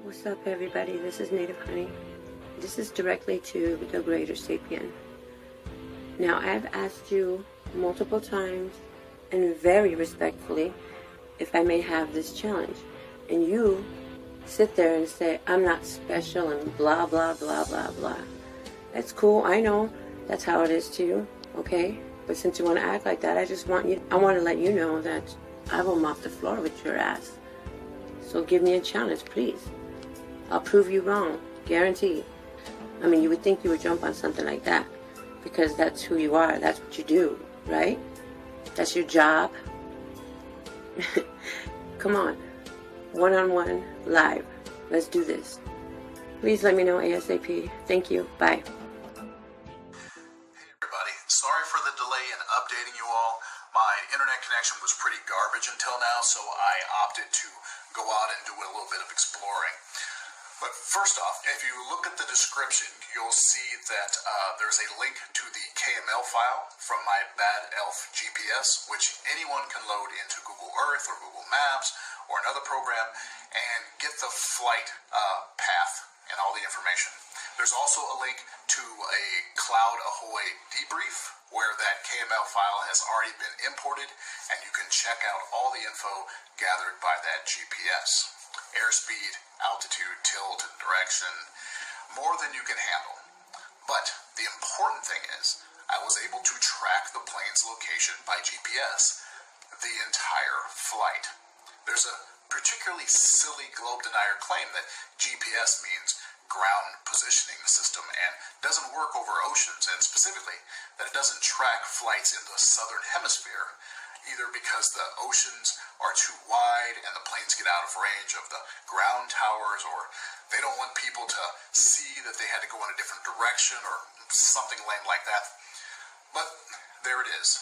What's up, everybody? This is Native Honey. This is directly to the Greatersapien. Now, I've asked you multiple times and very respectfully if I may have this challenge. And you sit there and say, I'm not special and blah, blah, blah, blah, blah. That's cool. I know that's how it is to you, okay? But since you want to act like that, I want to let you know that I will mop the floor with your ass. So give me a challenge, please. I'll prove you wrong, guaranteed. I mean, you would think you would jump on something like that because that's who you are. That's what you do, right? That's your job. Come on, one-on-one, live. Let's do this. Please let me know ASAP. Thank you. Bye. Hey everybody, sorry for the delay in updating you all. My internet connection was pretty garbage until now, so I opted to go out and do a little bit of exploring. But first off, if you look at the description, you'll see that there's a link to the KML file from my Bad Elf GPS, which anyone can load into Google Earth or Google Maps or another program and get the flight path and all the information. There's also a link to a Cloud Ahoy debrief where that KML file has already been imported, and you can check out all the info gathered by that GPS. Airspeed, altitude, tilt, and direction, more than you can handle. But the important thing is, I was able to track the plane's location by GPS the entire flight. There's a particularly silly globe denier claim that GPS means ground positioning system and doesn't work over oceans, and specifically that it doesn't track flights in the southern hemisphere, either because the oceans are too wide and the planes get out of range of the ground towers, or they don't want people to see that they had to go in a different direction, or something lame like that. But there it is.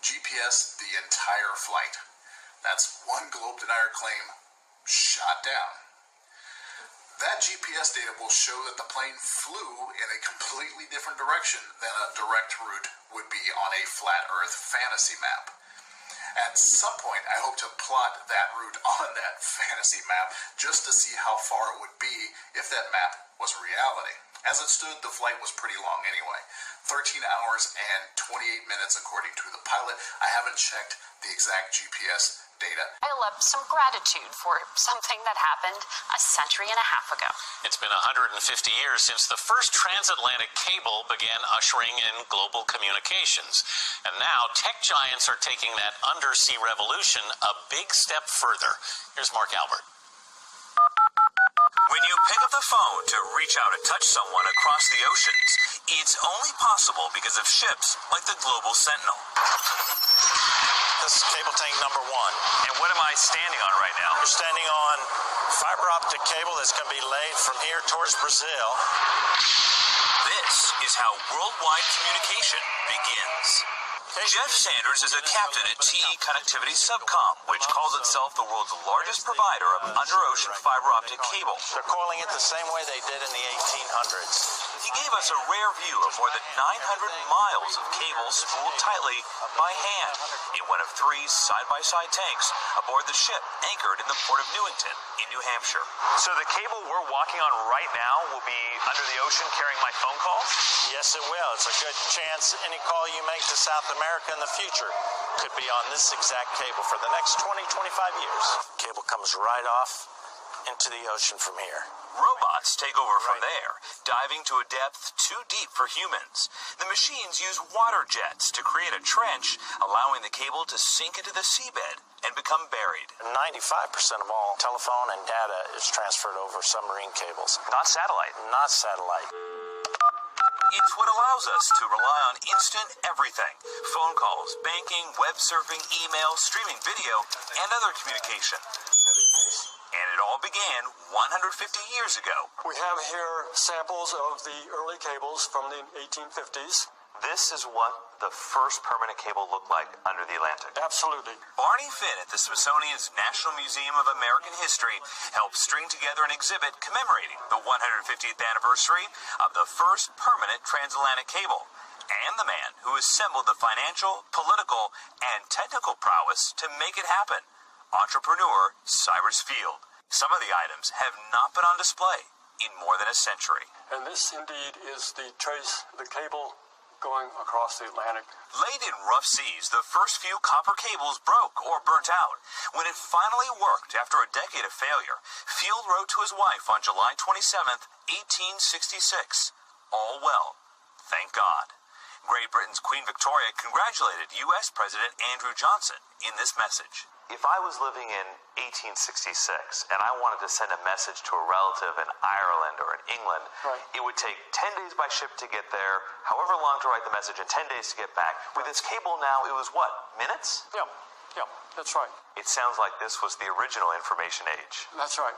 GPS the entire flight. That's one globe denier claim shot down. That GPS data will show that the plane flew in a completely different direction than a direct route would be on a flat Earth fantasy map. At some point, I hope to plot that route on that fantasy map just to see how far it would be if that map was reality. As it stood, the flight was pretty long anyway. 13 hours and 28 minutes according to the pilot. I haven't checked the exact GPS data. Pile up some gratitude for something that happened a century and a half ago. It's been 150 years since the first transatlantic cable began ushering in global communications. And now tech giants are taking that undersea revolution a big step further. Here's Mark Albert. When you pick up the phone to reach out and touch someone across the oceans, it's only possible because of ships like the Global Sentinel. This is cable tank number 1. And what am I standing on right now? You're standing on fiber optic cable that's going to be laid from here towards Brazil. This is how worldwide communication begins. Jeff Sanders is a captain at TE Connectivity Subcom, which calls itself the world's largest provider of under-ocean fiber optic cable. They're coiling it the same way they did in the 1800s. He gave us a rare view of more than 900 miles of cable spooled tightly by hand in one of 3 side-by-side tanks aboard the ship anchored in the port of Newington in New Hampshire. So the cable we're walking on right now will be under the ocean carrying my phone calls? Yes, it will. It's a good chance any call you make to South America in the future could be on this exact cable for the next 20, 25 years. Cable comes right off into the ocean from here. Robots take over from there, diving to a depth too deep for humans. The machines use water jets to create a trench, allowing the cable to sink into the seabed and become buried. 95% of all telephone and data is transferred over submarine cables. Not satellite. Not satellite. It's what allows us to rely on instant everything. Phone calls, banking, web surfing, email, streaming video, and other communication. And it all began 150 years ago. We have here samples of the early cables from the 1850s. This is what the first permanent cable looked like under the Atlantic. Absolutely. Barney Finn at the Smithsonian's National Museum of American History helped string together an exhibit commemorating the 150th anniversary of the first permanent transatlantic cable, and the man who assembled the financial, political, and technical prowess to make it happen, entrepreneur Cyrus Field. Some of the items have not been on display in more than a century. And this indeed is the cable going across the Atlantic. Late in rough seas, the first few copper cables broke or burnt out. When it finally worked after a decade of failure, Field wrote to his wife on July 27th, 1866, "All well, thank God." Great Britain's Queen Victoria congratulated U.S. President Andrew Johnson in this message. If I was living in 1866 and I wanted to send a message to a relative in Ireland or in England, it would take 10 days by ship to get there, however long to write the message, and 10 days to get back. With this cable now, it was what, minutes? Yeah, that's right. It sounds like this was the original information age. That's right.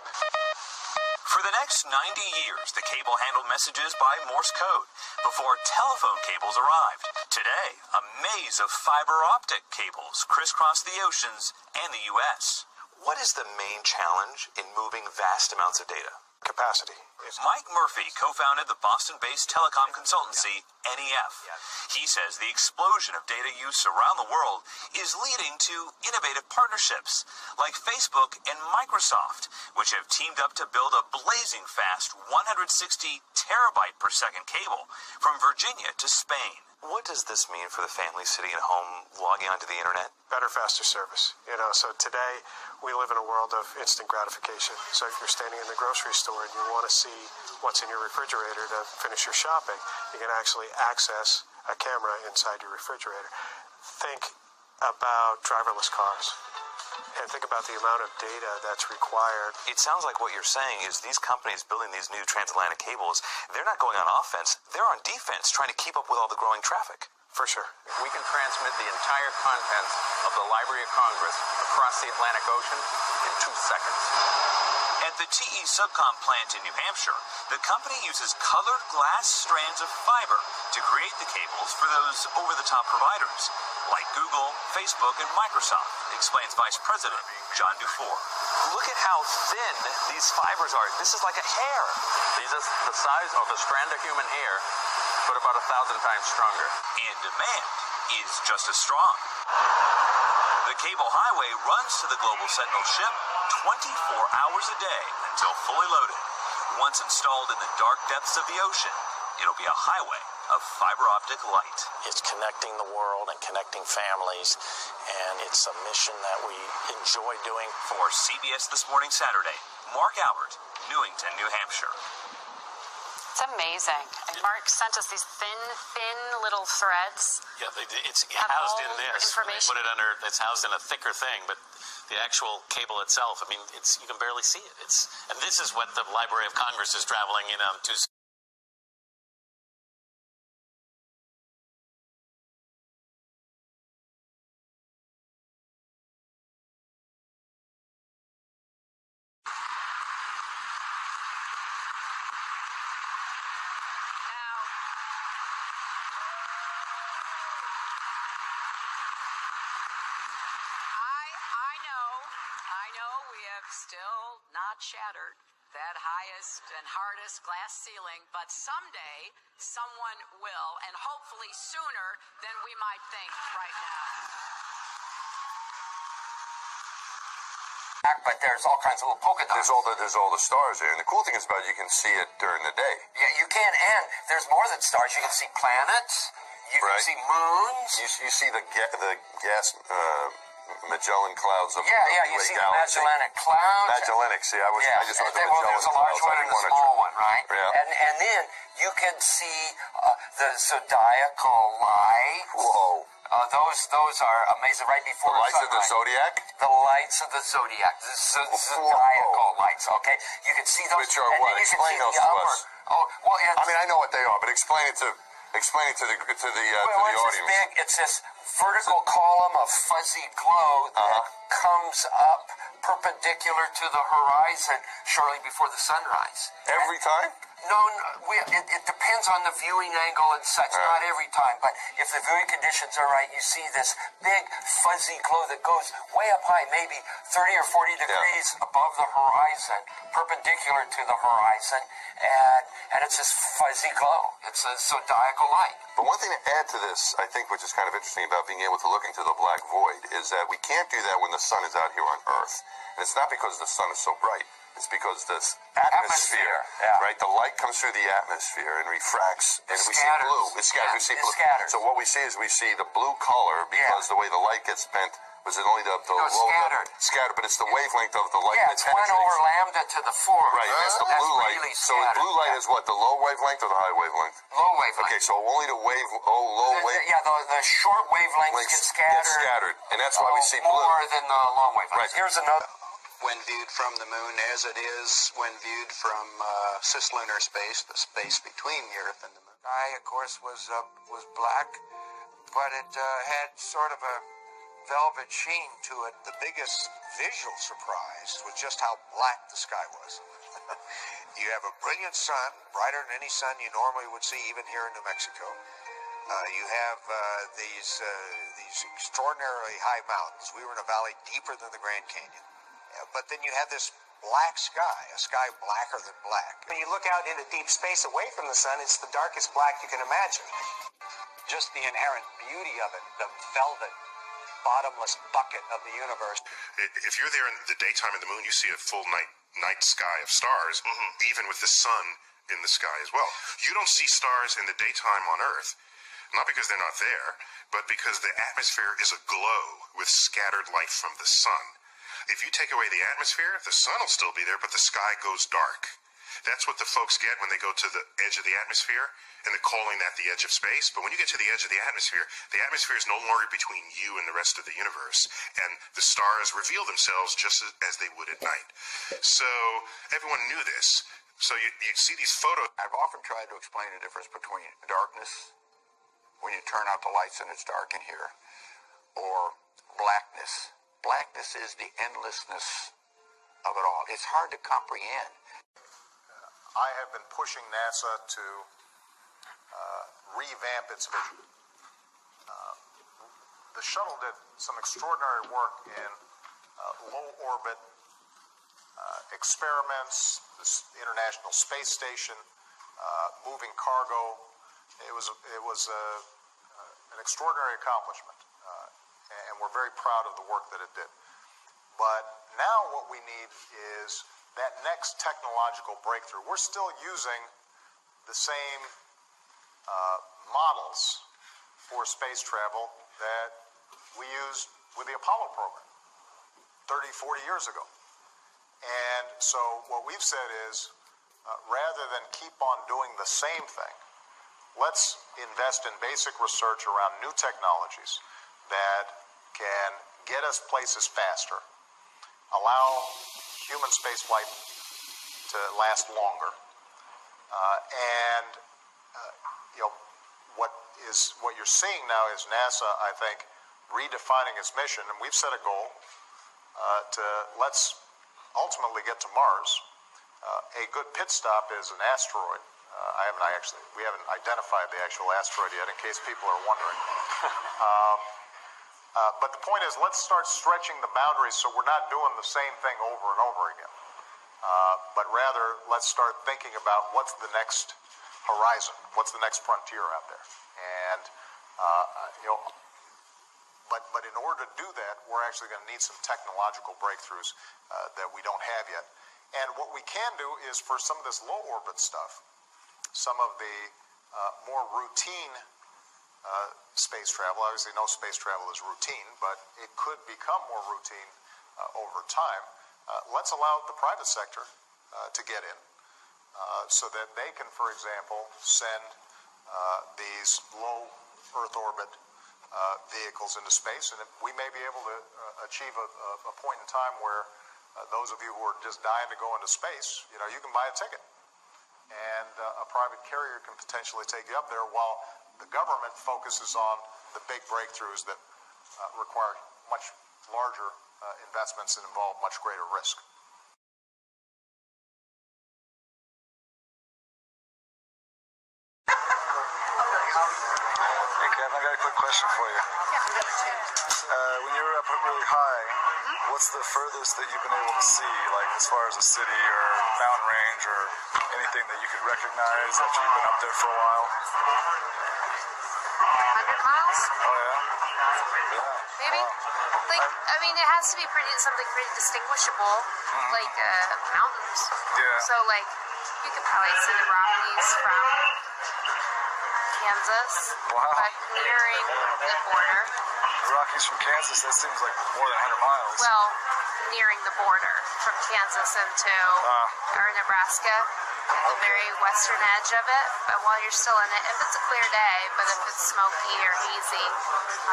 For the next 90 years, the cable handled messages by Morse code before telephone cables arrived. Today, a maze of fiber optic cables crisscross the oceans and the U.S. What is the main challenge in moving vast amounts of data? Capacity. Mike Murphy co-founded the Boston-based telecom consultancy NEF. He says the explosion of data use around the world is leading to innovative partnerships like Facebook and Microsoft, which have teamed up to build a blazing fast 160 terabyte per second cable from Virginia to Spain. What does this mean for the family sitting at home logging onto the internet? Better, faster service. So today we live in a world of instant gratification. So if you're standing in the grocery store and you want to see what's in your refrigerator to finish your shopping, you can actually access a camera inside your refrigerator. Think about driverless cars. And think about the amount of data that's required. It sounds like what you're saying is these companies building these new transatlantic cables, they're not going on offense, they're on defense, trying to keep up with all the growing traffic. For sure. We can transmit the entire contents of the Library of Congress across the Atlantic Ocean in 2 seconds. At the TE Subcom plant in New Hampshire, the company uses colored glass strands of fiber to create the cables for those over-the-top providers, like Google, Facebook, and Microsoft, explains Vice President John Dufour. Look at how thin these fibers are. This is like a hair. These are the size of a strand of human hair, but about 1,000 times stronger. And demand is just as strong. The cable highway runs to the Global Sentinel ship 24 hours a day until fully loaded. Once installed in the dark depths of the ocean, it'll be a highway of fiber optic light. It's connecting the world and connecting families, and it's a mission that we enjoy doing. For CBS This Morning Saturday, Mark Albert, Newington, New Hampshire. It's amazing. And Mark sent us these thin little threads. Yeah, it's housed in this. Information. They put it under. It's housed in a thicker thing, but the actual cable itself, I mean, you can barely see it. And this is what the Library of Congress is traveling in to. I know we have still not shattered that highest and hardest glass ceiling, but someday someone will, and hopefully sooner than we might think right now. But there's all kinds of little polka dots. There's all the stars there, and the cool thing is about it, you can see it during the day. Yeah, you can, and there's more than stars. You can see planets. You can see moons. You see the gas Magellan clouds of you see the Magellanic Clouds. Magellanic. See, I just thought the Magellan there's a large one and a small one, right? Yeah. And then you can see the zodiacal lights. Whoa. Those are amazing. Right before the lights of the zodiac. The lights of the zodiac. The zodiacal lights. Okay, you can see those. Which are what? Explain those to us. Oh, well, I mean, I know what they are, but explain it to the audience. It's this vertical column of fuzzy glow that comes up perpendicular to the horizon shortly before the sunrise. Every time? No, it depends on the viewing angle and such. Not every time, but if the viewing conditions are right, you see this big fuzzy glow that goes way up high, maybe 30 or 40 degrees above the horizon, perpendicular to the horizon, and it's this fuzzy glow. It's a zodiacal light. But one thing to add to this, I think, which is kind of interesting about being able to look into the black void, is that we can't do that when the sun is out here on Earth. And it's not because the sun is so bright. It's because the atmosphere, right? The light comes through the atmosphere and refracts, and we see blue. It scatters. We see blue. So what we see is we see the blue color because the way the light gets bent. Was it only the scattered, but it's the wavelength of the light that penetrates. 1 over lambda to the 4. Right, that's the blue light. Really so the blue light is what, the low wavelength or the high wavelength? Low wavelength. Okay, so only the low wavelength. Yeah, the short wavelengths get scattered. And that's why we see blue. More than the long wavelengths. Right. Here's another. When viewed from the moon, as it is when viewed from cislunar space, the space between the Earth and the moon. The sky, of course, was black, but it had sort of a velvet sheen to it. The biggest visual surprise was just how black the sky was. You have a brilliant sun, brighter than any sun you normally would see, even here in New Mexico. You have these extraordinarily high mountains. We were in a valley deeper than the Grand Canyon. But then you have this black sky, a sky blacker than black. When you look out into deep space away from the sun, it's the darkest black you can imagine. Just the inherent beauty of it, the velvet, bottomless bucket of the universe. If you're there in the daytime in the moon, you see a full night sky of stars, even with the sun in the sky as well. You don't see stars in the daytime on Earth, not because they're not there, but because the atmosphere is aglow with scattered light from the sun. If you take away the atmosphere, the sun will still be there, but the sky goes dark. That's what the folks get when they go to the edge of the atmosphere, and they're calling that the edge of space. But when you get to the edge of the atmosphere is no longer between you and the rest of the universe, and the stars reveal themselves just as they would at night. So everyone knew this. So you see these photos. I've often tried to explain the difference between darkness, when you turn out the lights and it's dark in here, or blackness. Blackness is the endlessness of it all. It's hard to comprehend. I have been pushing NASA to revamp its vision. The shuttle did some extraordinary work in low orbit experiments, this International Space Station, moving cargo. It was an extraordinary accomplishment, and we're very proud of the work that it did. But now what we need is that next technological breakthrough. We're still using the same models for space travel that we used with the Apollo program 30, 40 years ago. And so what we've said is, rather than keep on doing the same thing, let's invest in basic research around new technologies that can get us places faster, allow human spaceflight to last longer, and what you're seeing now is NASA, I think, redefining its mission, and we've set a goal to let's ultimately get to Mars. A good pit stop is an asteroid. We haven't identified the actual asteroid yet, in case people are wondering. But the point is, let's start stretching the boundaries so we're not doing the same thing over and over again. But rather, let's start thinking about what's the next horizon, what's the next frontier out there. And, but in order to do that, we're actually going to need some technological breakthroughs that we don't have yet. And what we can do is, for some of this low orbit stuff, some of the more routine space travel, obviously no space travel is routine, but it could become more routine over time. Let's allow the private sector to get in so that they can, for example, send these low Earth orbit vehicles into space, and we may be able to achieve a point in time where those of you who are just dying to go into space, you can buy a ticket, and a private carrier can potentially take you up there, while the government focuses on the big breakthroughs that require much larger investments and involve much greater risk. Okay. Gavin, I got a quick question for you. When you were up really high, what's the furthest that you've been able to see, like as far as a city or mountain range or anything that you could recognize after you've been up there for a while? 100 miles? Oh, yeah? Maybe. Wow. Like, I mean, it has to be something pretty distinguishable, like mountains. Yeah. So, like, you could probably see the Rockies from Kansas, but nearing the border. The Rockies from Kansas, that seems like more than 100 miles. Well, nearing the border from Kansas into or Nebraska, the very western edge of it. But while you're still in it, if it's a clear day, but if it's smoky or hazy,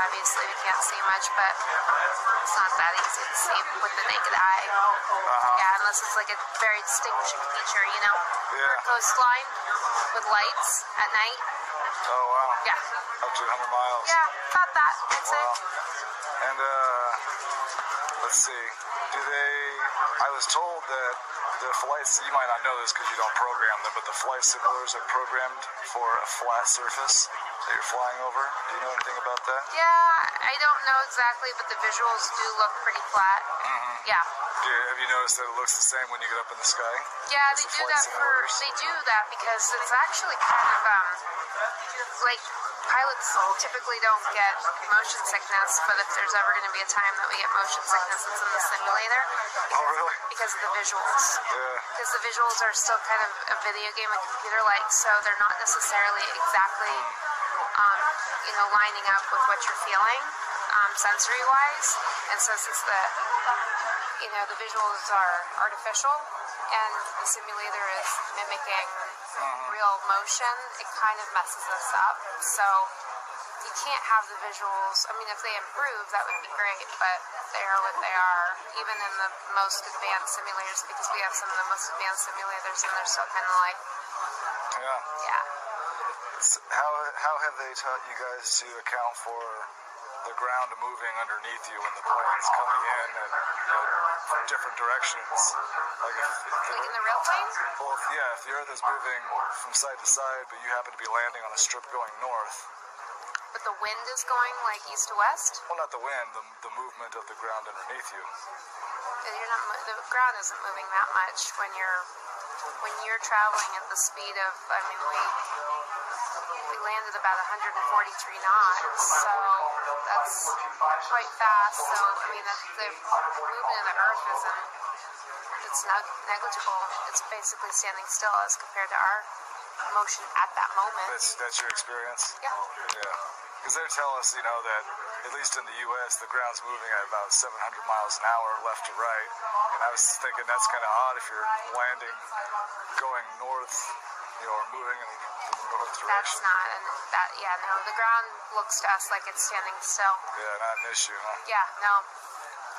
obviously we can't see much, but it's not that easy to see with the naked eye. Yeah, unless it's like a very distinguishing feature, you know? Or a coastline with lights at night. Oh, wow. Yeah. Up to 100 miles. Yeah, about that, I'd say. And, let's see. I was told that the flights, you might not know this because you don't program them, but the flight simulars are programmed for a flat surface that you're flying over. Do you know anything about that? Yeah, I don't know exactly, but the visuals do look pretty flat. Yeah. Have you noticed that it looks the same when you get up in the sky? Yeah, they do that because it's actually kind of like pilots typically don't get motion sickness, but if there's ever going to be a time that we get motion sickness, it's in the simulator. Oh, really? Because of the visuals. Yeah. Because the visuals are still kind of a video game and computer-like, so they're not necessarily exactly, lining up with what you're feeling, sensory-wise. And so since the visuals are artificial and the simulator is mimicking real motion, it kind of messes us up. So you can't have the visuals. I mean, if they improve, that would be great, but they are what they are, even in the most advanced simulators, because we have some of the most advanced simulators and they're still kind of like, yeah. How have they taught you guys to account for the ground moving underneath you when the plane's coming in and from different directions? Like in the real plane? Well, if the Earth is moving from side to side, but you happen to be landing on a strip going north. But the wind is going like east to west? Well, not the wind, the movement of the ground underneath you. The ground isn't moving that much when you're traveling at the speed of, we landed about 143 knots, so that's quite fast. So, the movement of the Earth it's negligible. It's basically standing still as compared to our motion at that moment. That's your experience? Yeah. Yeah. Because they tell us, that at least in the U.S., the ground's moving at about 700 miles an hour left to right. And I was thinking that's kind of odd if you're landing going north, or moving in the north direction. That's not, the ground looks to us like it's standing still. Yeah, not an issue, huh? Yeah, no.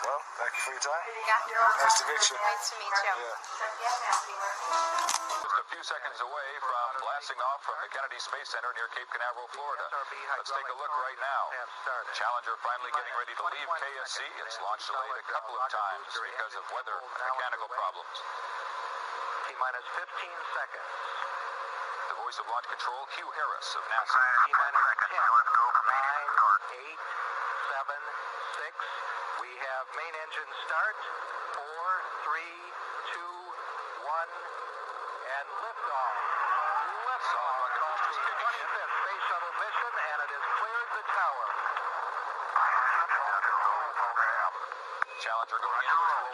Well, thank you for your time. Yeah, you're welcome. Nice to meet you. Nice to meet you. Just a few seconds away from blasting off from the Kennedy Space Center near Cape Canaveral, Florida. Let's take a look right now. Challenger finally getting ready to leave KSC. It's launch delayed a couple of times because of weather and mechanical problems. T-minus 15 seconds. The voice of launch control, Hugh Harris of NASA. T-minus 10, 9, 8, 7, 6. We have main engine start. 4, 3, 2, 1, and liftoff. Liftoff on the 25th Space Shuttle mission, and it has cleared the tower. Challenger going into its roll.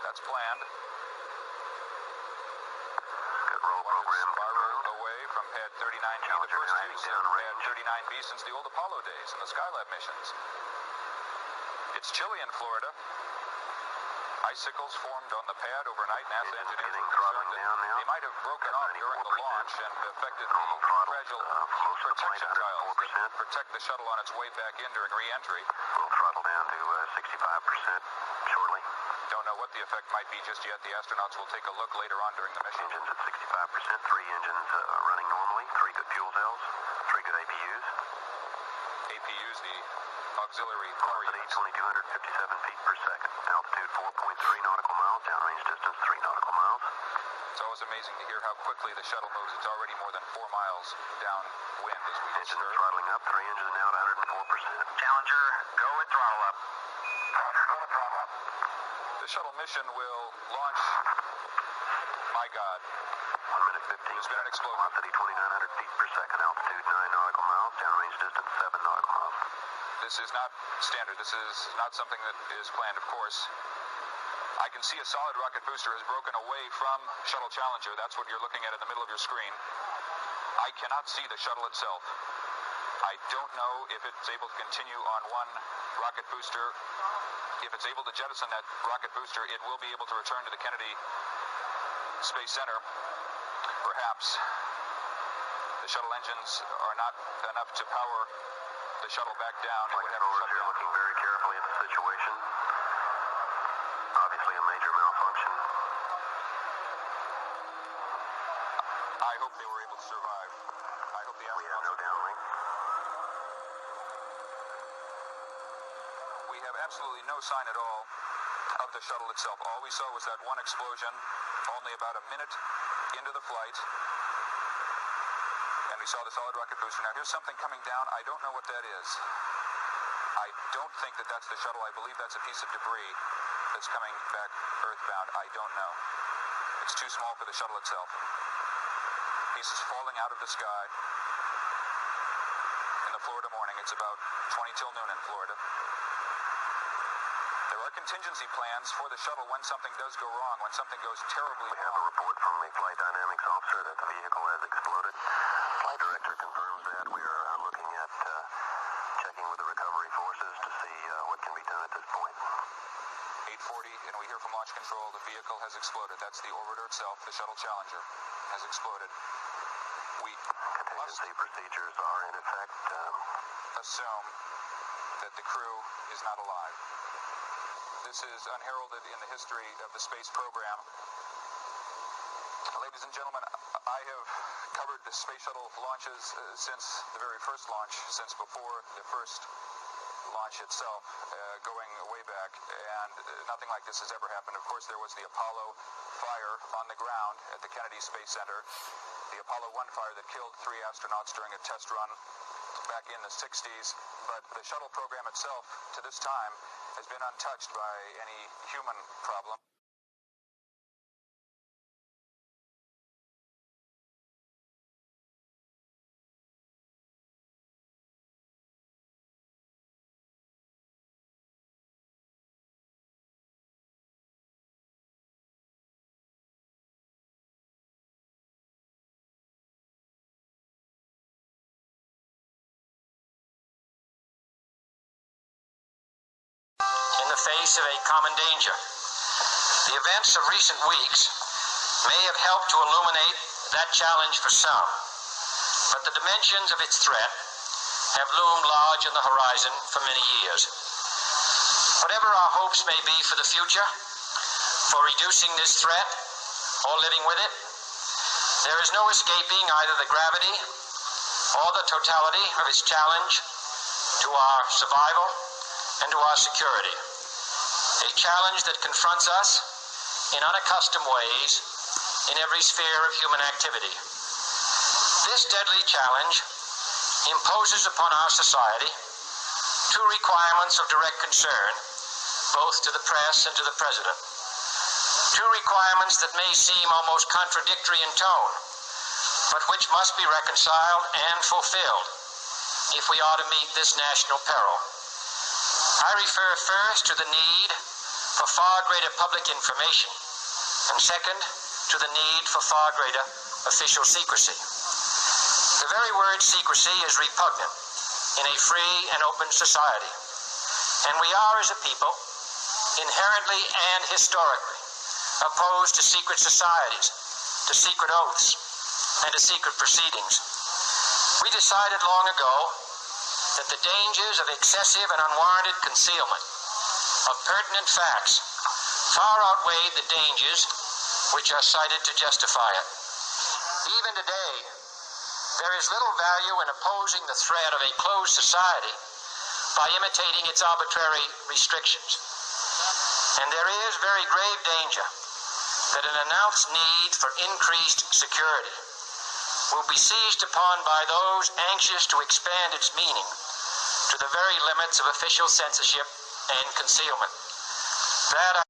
That's planned. Good roll program. Spiral away from pad 39B, the first use of pad 39B since the old Apollo days and the Skylab missions. It's chilly in Florida. Icicles formed on the pad overnight. NASA engineers are concerned that they might have broken off during the launch and affected the fragile protection tiles that protect the shuttle on its way back in during re-entry. We'll throttle down to 65% shortly. Don't know what the effect might be just yet. The astronauts will take a look later on during the mission. Engines at 65%, 3 engines running normally, 3 good fuel cells, 3 good APUs. APUs, the auxiliary power units. 2,257 feet per second. Altitude 4.3 nautical miles. Downrange distance 3 nautical miles. It's always amazing to hear how quickly the shuttle moves. It's already more than 4 miles downwind as we Engine throttling up, 3 engines now at 104%. Challenger, go at throttle up. The shuttle mission will launch, my God. 1 minute 15 There's been an explosion. Velocity 2,900 feet per second, altitude 9 nautical miles, downrange distance 7 nautical miles. This is not standard. This is not something that is planned, of course. I can see a solid rocket booster has broken away from Shuttle Challenger. That's what you're looking at in the middle of your screen. I cannot see the shuttle itself. I don't know if it's able to continue on one rocket booster. If it's able to jettison that rocket booster, it will be able to return to the Kennedy Space Center. Perhaps the shuttle engines are not enough to power the shuttle back down. It would have to shut down. Looking very carefully at the situation. Obviously a major malfunction. I hope they were able to survive. I hope the astronauts... We have no downlink. We have absolutely no sign at all of the shuttle itself. All we saw was that one explosion only about a minute into the flight. And we saw the solid rocket booster. Now here's something coming down. I don't know what that is. I don't think that that's the shuttle. I believe that's a piece of debris that's coming back earthbound. I don't know. It's too small for the shuttle itself. Pieces falling out of the sky in the Florida morning. It's about 20 till noon in Florida. There are contingency plans for the shuttle when something does go wrong, when something goes terribly wrong. We have a report from the flight dynamics officer that the vehicle has exploded. Flight director confirms that. We are looking at checking with the recovery forces to see what can be done at this point. 8:40, and we hear from launch control the vehicle has exploded. That's the orbiter itself, the Shuttle Challenger, has exploded. We contingency procedures are in effect. Assume that the crew is not alive. This is unheralded in the history of the space program. Ladies and gentlemen, I have covered the space shuttle launches since the very first launch, since before the first launch itself, going way back, and nothing like this has ever happened. Of course, there was the Apollo fire on the ground at the Kennedy Space Center, the Apollo 1 fire that killed 3 astronauts during a test run back in the 60s, but the shuttle program itself, to this time, has been untouched by any human problem. In the face of a common danger. The events of recent weeks may have helped to illuminate that challenge for some, but the dimensions of its threat have loomed large on the horizon for many years. Whatever our hopes may be for the future, for reducing this threat or living with it, there is no escaping either the gravity or the totality of its challenge to our survival and to our security. A challenge that confronts us in unaccustomed ways in every sphere of human activity. This deadly challenge imposes upon our society 2 requirements of direct concern, both to the press and to the President. 2 requirements that may seem almost contradictory in tone, but which must be reconciled and fulfilled if we are to meet this national peril. I refer first to the need for far greater public information, and second, to the need for far greater official secrecy. The very word secrecy is repugnant in a free and open society, and we are, as a people, inherently and historically opposed to secret societies, to secret oaths, and to secret proceedings. We decided long ago that the dangers of excessive and unwarranted concealment of pertinent facts far outweighed the dangers which are cited to justify it. Even today, there is little value in opposing the threat of a closed society by imitating its arbitrary restrictions. And there is very grave danger that an announced need for increased security will be seized upon by those anxious to expand its meaning to the very limits of official censorship and concealment. That